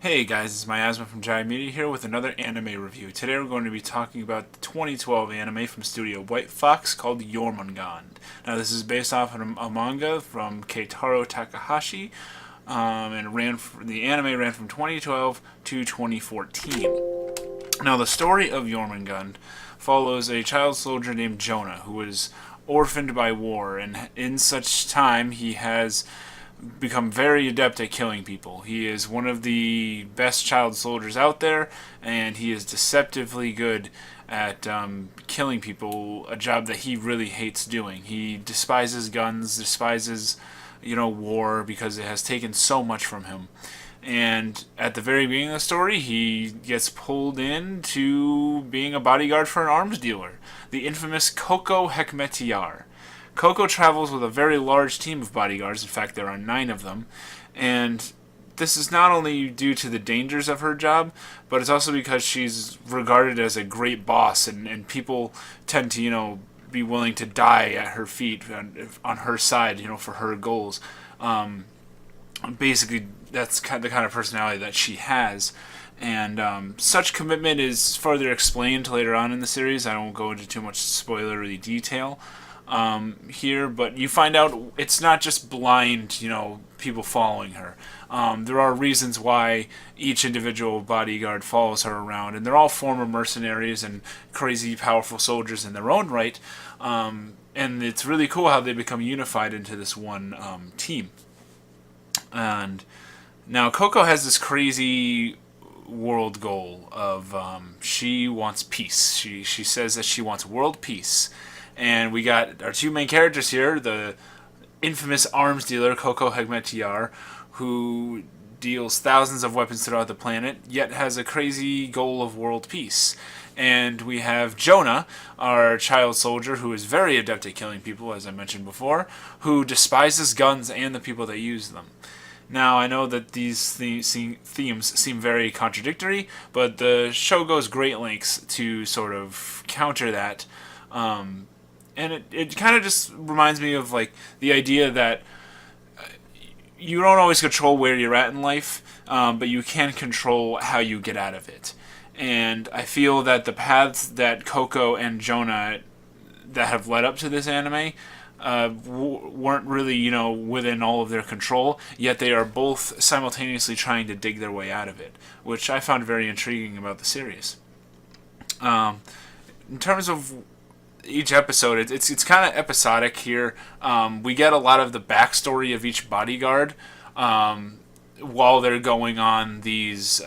Hey guys, it's Miasma from Giant Media here with another anime review. Today we're going to be talking about the 2012 anime from Studio White Fox called Jormungand. Now this is based off of a manga from Keitaro Takahashi, and the anime ran from 2012 to 2014. Now the story of Jormungand follows a child soldier named Jonah who was orphaned by war, and in such time he has become very adept at killing people. He is one of the best child soldiers out there, and he is deceptively good at killing people, a job that he really hates doing. He despises guns, despises, war, because it has taken so much from him. And at the very beginning of the story, he gets pulled into being a bodyguard for an arms dealer, the infamous Koko Hekmetiar. Coco travels with a very large team of bodyguards. In fact, there are 9 of them. And this is not only due to the dangers of her job, but it's also because she's regarded as a great boss, and people tend to, be willing to die at her feet on her side, for her goals. Basically, that's the kind of personality that she has. And such commitment is further explained later on in the series. I won't go into too much spoilery detail here, but you find out it's not just blind, people following her. There are reasons why each individual bodyguard follows her around, and they're all former mercenaries and crazy powerful soldiers in their own right. And it's really cool how they become unified into this one team. And now Coco has this crazy world goal of she wants peace. She says that she wants world peace. And we got our 2 main characters here, the infamous arms dealer Koko Hegmetiar, who deals thousands of weapons throughout the planet, yet has a crazy goal of world peace. And we have Jonah, our child soldier, who is very adept at killing people, as I mentioned before, who despises guns and the people that use them. Now, I know that these themes seem very contradictory, but the show goes great lengths to sort of counter that. And it kind of just reminds me of like the idea that you don't always control where you're at in life, but you can control how you get out of it. And I feel that the paths that Coco and Jonah that have led up to this anime weren't really, within all of their control, yet they are both simultaneously trying to dig their way out of it, which I found very intriguing about the series. In terms of each episode, it's kind of episodic here. We get a lot of the backstory of each bodyguard while they're going on these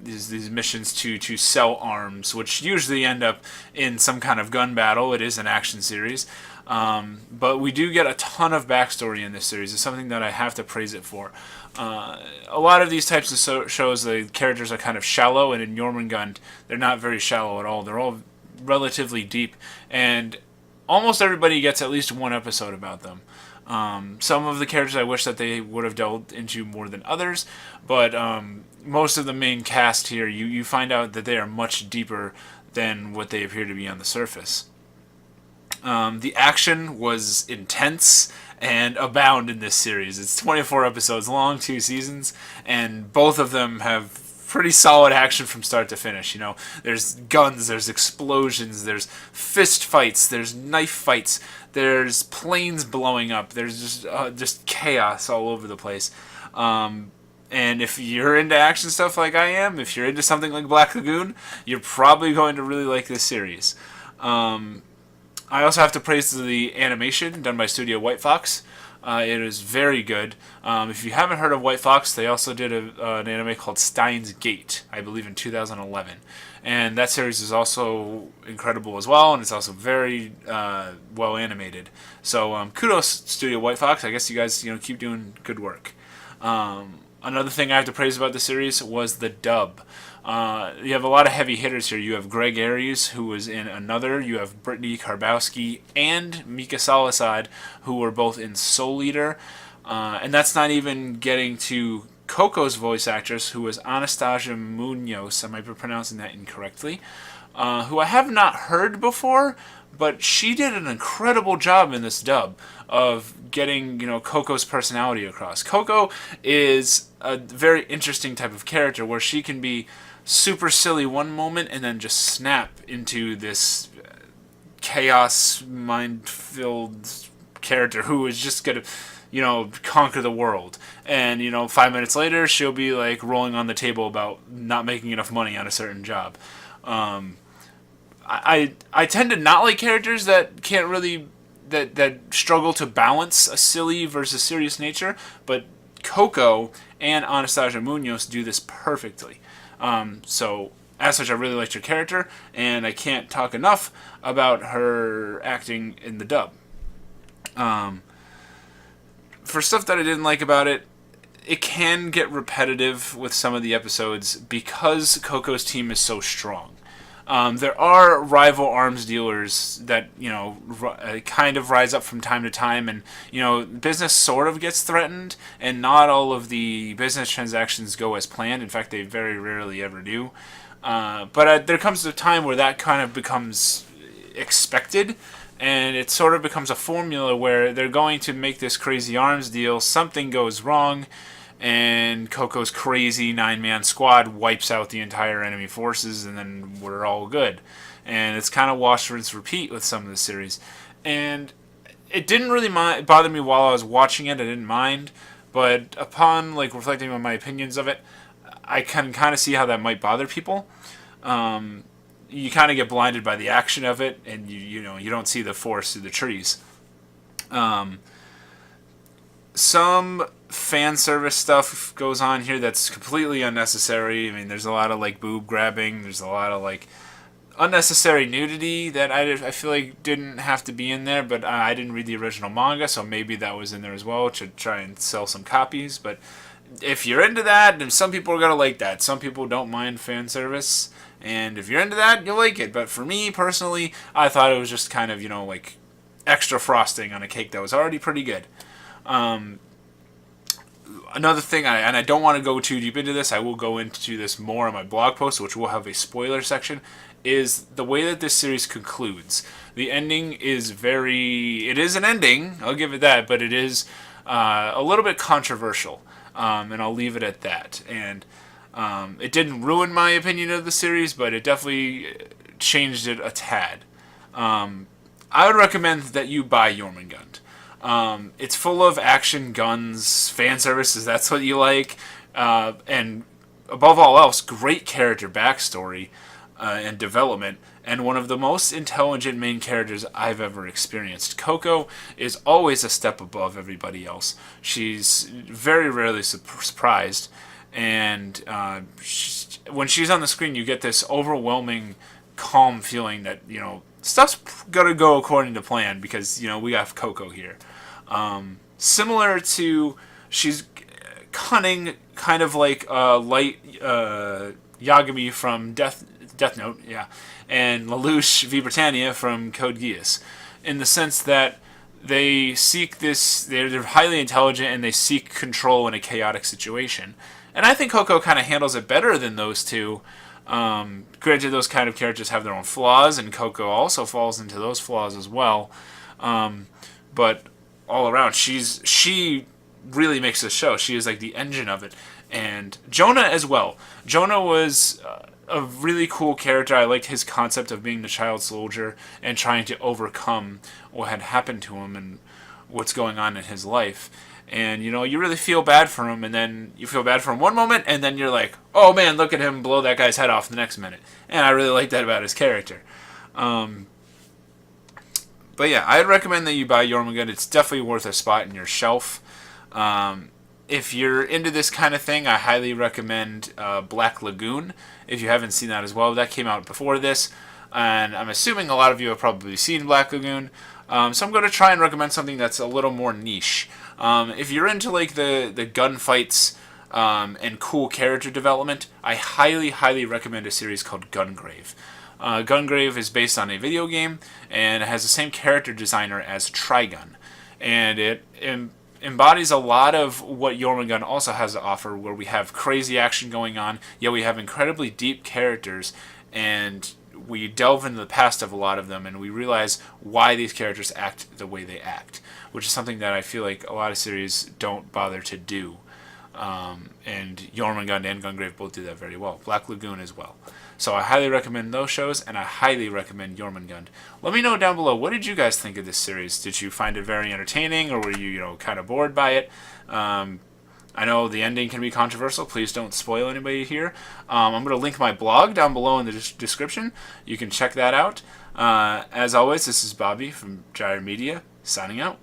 missions to sell arms, which usually end up in some kind of gun battle. It is an action series, but we do get a ton of backstory in this series. It's something that I have to praise it for. A lot of these types of shows, the characters are kind of shallow, and in Jormungand, they're not very shallow at all. They're all relatively deep, and almost everybody gets at least one episode about them. Some of the characters I wish that they would have delved into more than others, but most of the main cast here, you find out that they are much deeper than what they appear to be on the surface. The action was intense and abound in this series. It's 24 episodes long, 2 seasons, and both of them have pretty solid action from start to finish. There's guns, there's explosions, there's fist fights, there's knife fights, there's planes blowing up, there's just chaos all over the place. And if you're into action stuff like I am, if you're into something like Black Lagoon, you're probably going to really like this series. I also have to praise the animation done by Studio White Fox. It is very good. If you haven't heard of White Fox, they also did an anime called Steins Gate, I believe in 2011. And that series is also incredible as well, and it's also very well animated. So kudos, Studio White Fox. I guess you guys keep doing good work. Another thing I have to praise about the series was the dub. You have a lot of heavy hitters here. You have Greg Aries, who was in Another. You have Brittany Karbowski and Mika Salasad, who were both in Soul Eater. And that's not even getting to Coco's voice actress, who was Anastasia Munoz. I might be pronouncing that incorrectly. Who I have not heard before, but she did an incredible job in this dub of getting, Coco's personality across. Coco is a very interesting type of character where she can be super silly one moment and then just snap into this chaos mind filled character who is just gonna conquer the world. And 5 minutes later she'll be like rolling on the table about not making enough money on a certain job. I tend to not like characters that can't really that struggle to balance a silly versus serious nature, but Coco and Anastasia Munoz do this perfectly. So as such, I really liked her character, and I can't talk enough about her acting in the dub. For stuff that I didn't like about it, it can get repetitive with some of the episodes because Coco's team is so strong. There are rival arms dealers that, kind of rise up from time to time, and, business sort of gets threatened, and not all of the business transactions go as planned. In fact, they very rarely ever do. But there comes a time where that kind of becomes expected, and it sort of becomes a formula where they're going to make this crazy arms deal, something goes wrong, and Coco's crazy 9-man squad wipes out the entire enemy forces, and then we're all good. And it's kind of wash, rinse, repeat with some of the series. And it didn't really bother me while I was watching it. I didn't mind. But upon reflecting on my opinions of it, I can kind of see how that might bother people. You kind of get blinded by the action of it, and you don't see the forest through the trees. Some fan service stuff goes on here that's completely unnecessary. I mean, there's a lot of boob grabbing. There's a lot of unnecessary nudity that I feel like didn't have to be in there. But I didn't read the original manga, so maybe that was in there as well to try and sell some copies. But if you're into that, then some people are gonna like that. Some people don't mind fan service, and if you're into that, you'll like it. But for me personally, I thought it was just kind of extra frosting on a cake that was already pretty good. Another thing, and I don't want to go too deep into this, I will go into this more on my blog post, which will have a spoiler section, is the way that this series concludes. The ending is it is an ending, I'll give it that, but it is a little bit controversial, and I'll leave it at that. And it didn't ruin my opinion of the series, but it definitely changed it a tad. I would recommend that you buy Jormungand. It's full of action, guns, fan services, that's what you like, and above all else, great character backstory and development, and one of the most intelligent main characters I've ever experienced. Coco is always a step above everybody else. She's very rarely surprised, and when she's on the screen, you get this overwhelming, calm feeling that, stuff's gonna go according to plan because, we have Coco here. Similar to, she's cunning, kind of like light Yagami from Death Note, yeah, and Lelouch V. Britannia from Code Geass, in the sense that they seek this, they're highly intelligent and they seek control in a chaotic situation. And I think Coco kind of handles it better than those two. Granted, those kind of characters have their own flaws, and Coco also falls into those flaws as well. But all around, she really makes the show. She is like the engine of it. And Jonah as well. Jonah was a really cool character. I liked his concept of being the child soldier and trying to overcome what had happened to him and what's going on in his life. And, you really feel bad for him, and then you feel bad for him one moment, and then you're like, oh man, look at him blow that guy's head off the next minute. And I really like that about his character. But yeah, I'd recommend that you buy Jormungand. It's definitely worth a spot in your shelf. If you're into this kind of thing, I highly recommend Black Lagoon, if you haven't seen that as well. That came out before this, and I'm assuming a lot of you have probably seen Black Lagoon. So I'm going to try and recommend something that's a little more niche. If you're into the gunfights and cool character development, I highly, highly recommend a series called Gungrave. Gungrave is based on a video game, and it has the same character designer as Trigun. And it embodies a lot of what Jormungand also has to offer, where we have crazy action going on, yet we have incredibly deep characters, and we delve into the past of a lot of them, and we realize why these characters act the way they act, which is something that I feel like a lot of series don't bother to do. And Jormungand and Gungrave both do that very well. Black Lagoon as well. So I highly recommend those shows, and I highly recommend Jormungand. Let me know down below, what did you guys think of this series? Did you find it very entertaining, or were you, kind of bored by it? I know the ending can be controversial. Please don't spoil anybody here. I'm going to link my blog down below in the description. You can check that out. As always, this is Bobby from Gyre Media, signing out.